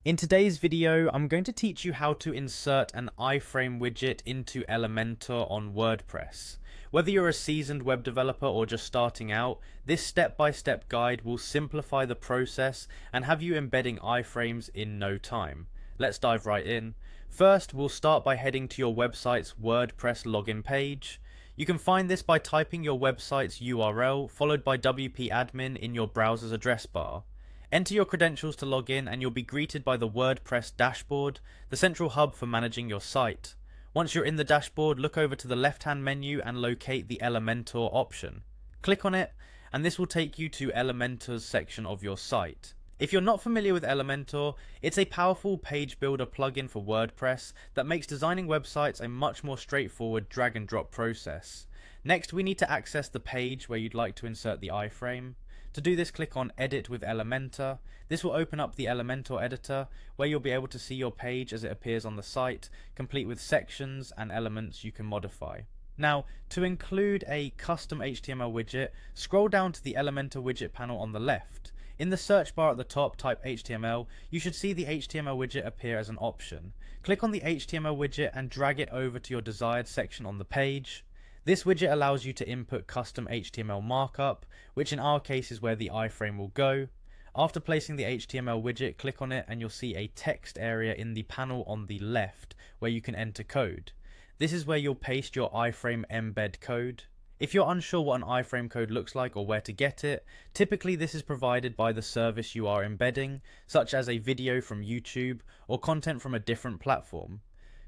In today's video, I'm going to teach you how to insert an iframe widget into Elementor on WordPress. Whether you're a seasoned web developer or just starting out, this step-by-step guide will simplify the process and have you embedding iframes in no time. Let's dive right in. First, we'll start by heading to your website's WordPress login page. You can find this by typing your website's URL followed by wp-admin in your browser's address bar. Enter your credentials to log in and you'll be greeted by the WordPress dashboard, the central hub for managing your site. Once you're in the dashboard, look over to the left-hand menu and locate the Elementor option. Click on it, and this will take you to Elementor's section of your site. If you're not familiar with Elementor, it's a powerful page builder plugin for WordPress that makes designing websites a much more straightforward drag and drop process. Next, we need to access the page where you'd like to insert the iframe. To do this, click on Edit with Elementor. This will open up the Elementor editor, where you'll be able to see your page as it appears on the site, complete with sections and elements you can modify. Now, to include a custom HTML widget, scroll down to the Elementor widget panel on the left. In the search bar at the top, type HTML. You should see the HTML widget appear as an option. Click on the HTML widget and drag it over to your desired section on the page. This widget allows you to input custom HTML markup, which in our case is where the iframe will go. After placing the HTML widget, click on it and you'll see a text area in the panel on the left where you can enter code. This is where you'll paste your iframe embed code. If you're unsure what an iframe code looks like or where to get it, typically this is provided by the service you are embedding, such as a video from YouTube or content from a different platform.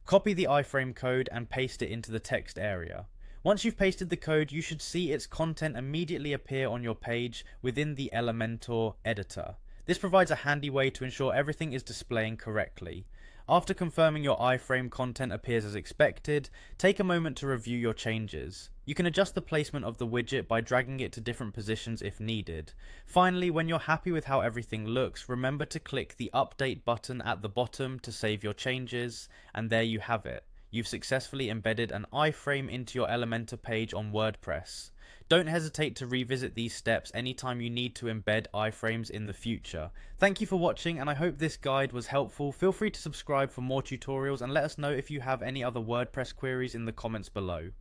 Copy the iframe code and paste it into the text area. Once you've pasted the code, you should see its content immediately appear on your page within the Elementor editor. This provides a handy way to ensure everything is displaying correctly. After confirming your iframe content appears as expected, take a moment to review your changes. You can adjust the placement of the widget by dragging it to different positions if needed. Finally, when you're happy with how everything looks, remember to click the update button at the bottom to save your changes, and there you have it. You've successfully embedded an iframe into your Elementor page on WordPress. Don't hesitate to revisit these steps anytime you need to embed iframes in the future. Thank you for watching, and I hope this guide was helpful. Feel free to subscribe for more tutorials and let us know if you have any other WordPress queries in the comments below.